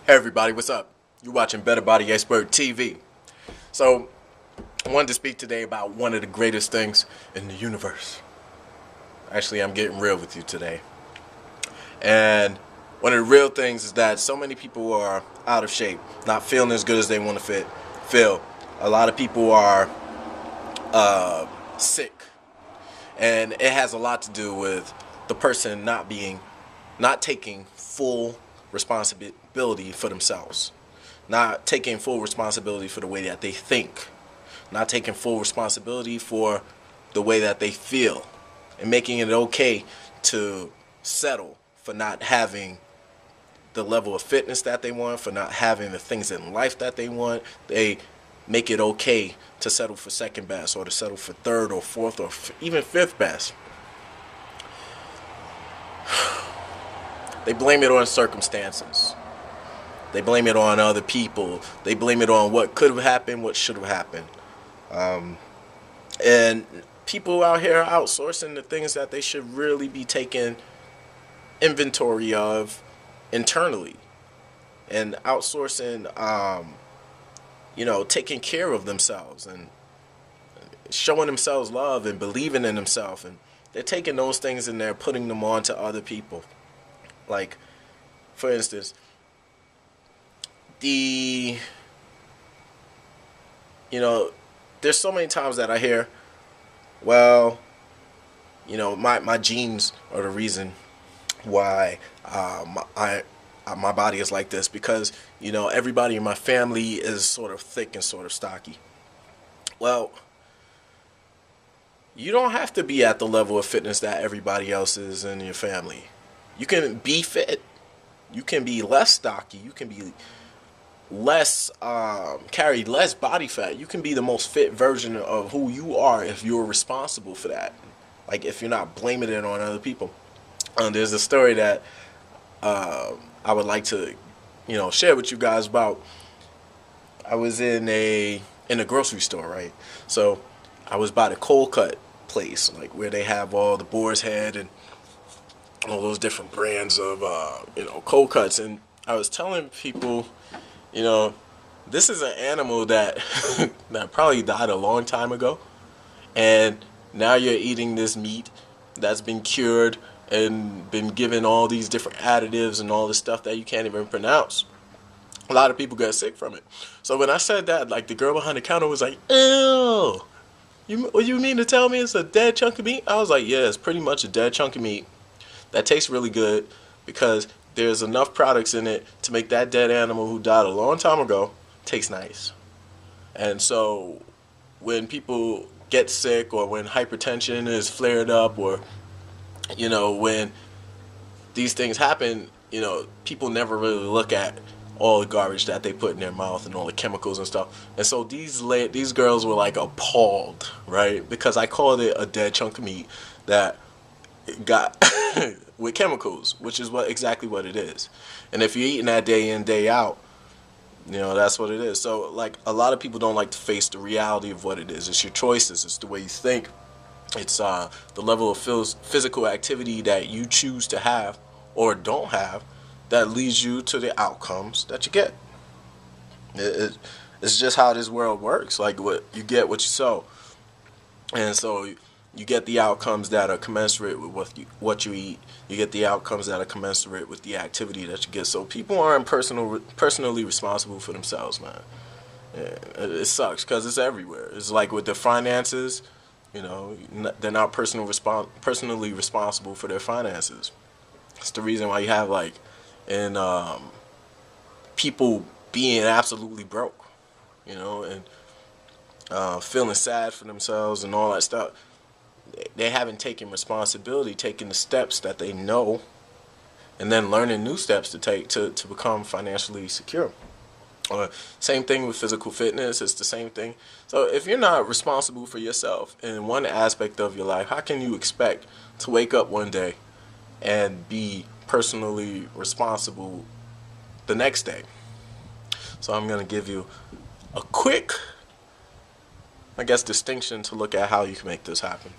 Hey everybody, what's up? You're watching Better Body Expert TV. So, I wanted to speak today about one of the greatest things in the universe. Actually, I'm getting real with you today. And one of the real things is that so many people are out of shape, not feeling as good as they want to feel. A lot of people are sick, and it has a lot to do with the person not taking full responsibility for themselves, not taking full responsibility for the way that they think, not taking full responsibility for the way that they feel, and making it okay to settle for not having the level of fitness that they want, for not having the things in life that they want. They make it okay to settle for second best, or to settle for third or fourth or even fifth best. They blame it on circumstances. They blame it on other people. They blame it on what could have happened, what should have happened. And people out here are outsourcing the things that they should really be taking inventory of internally, and outsourcing, taking care of themselves and showing themselves love and believing in themselves. And they're taking those things and they're putting them on to other people. Like, for instance, the there's so many times that I hear, well, my genes are the reason why my body is like this, because everybody in my family is sort of thick and sort of stocky. Well, you don't have to be at the level of fitness that everybody else is in your family. You can be fit. You can be less stocky. You can be less carry less body fat. You can be the most fit version of who you are if you're responsible for that. Like, if you're not blaming it on other people. There's a story that I would like to, share with you guys about. I was in a grocery store, right? So I was by the cold cut place, like where they have all the Boar's Head and all those different brands of cold cuts. And I was telling people, this is an animal that that probably died a long time ago, and now you're eating this meat that's been cured and been given all these different additives and all this stuff that you can't even pronounce. A lot of people got sick from it. So when I said that, like, the girl behind the counter was like, "Ew, what you mean to tell me it's a dead chunk of meat?" I was like, "Yeah, it's pretty much a dead chunk of meat that tastes really good because there's enough products in it to make that dead animal who died a long time ago taste nice." And so when people get sick, or when hypertension is flared up, or when these things happen, people never really look at all the garbage that they put in their mouth and all the chemicals and stuff. And so these girls were like appalled, right? Because I called it a dead chunk of meat that got with chemicals, which is exactly what it is. And if you're eating that day in, day out, that's what it is. So, like, a lot of people don't like to face the reality of what it is. It's your choices. It's the way you think. It's the level of physical activity that you choose to have or don't have that leads you to the outcomes that you get. It's just how this world works. Like, what you get, what you sow. And so you get the outcomes that are commensurate with what you eat. You get the outcomes that are commensurate with the activity that you get. So people aren't personally responsible for themselves, man. Yeah, it sucks because it's everywhere. It's like with the finances, they're not personally responsible for their finances. It's the reason why you have, like, in people being absolutely broke, and feeling sad for themselves and all that stuff. They haven't taken responsibility, taking the steps that they know, and then learning new steps to take to become financially secure. Same thing with physical fitness. It's the same thing. So if you're not responsible for yourself in one aspect of your life, how can you expect to wake up one day and be personally responsible the next day? So I'm going to give you a quick, distinction to look at how you can make this happen.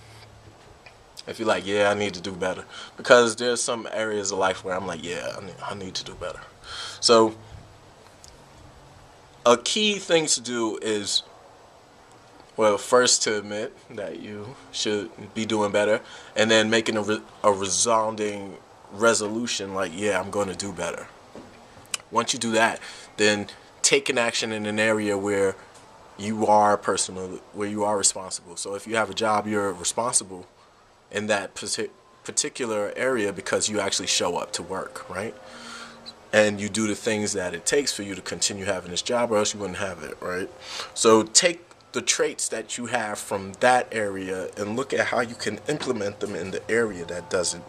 If you're like, yeah, I need to do better. Because there's some areas of life where I'm like, yeah, I need to do better. So A key thing to do is, well, first to admit that you should be doing better, and then making a resounding resolution like, yeah, I'm going to do better. Once you do that, then taking action in an area where you are personal, where you are responsible. So if you have a job, you're responsible in that particular area because you actually show up to work, right? And you do the things that it takes for you to continue having this job, or else you wouldn't have it, right? So take the traits that you have from that area and look at how you can implement them in the area that doesn't,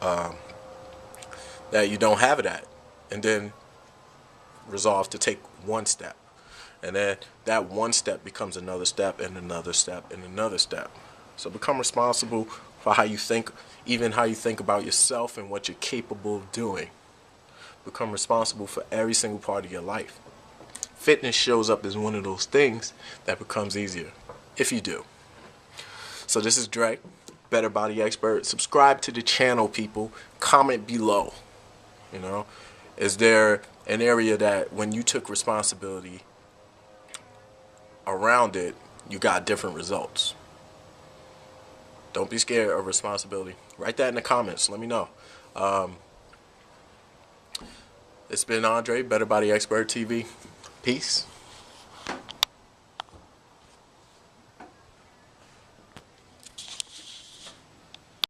that you don't have it at, and then resolve to take one step, and then that one step becomes another step and another step and another step. So become responsible for how you think, even how you think about yourself and what you're capable of doing. Become responsible for every single part of your life. Fitness shows up as one of those things that becomes easier if you do. So this is Dre, Better Body Expert. Subscribe to the channel, people. Comment below. You know, is there an area that when you took responsibility around it, you got different results? Don't be scared of responsibility. Write that in the comments. Let me know. It's been Andre, Better Body Expert TV. Peace.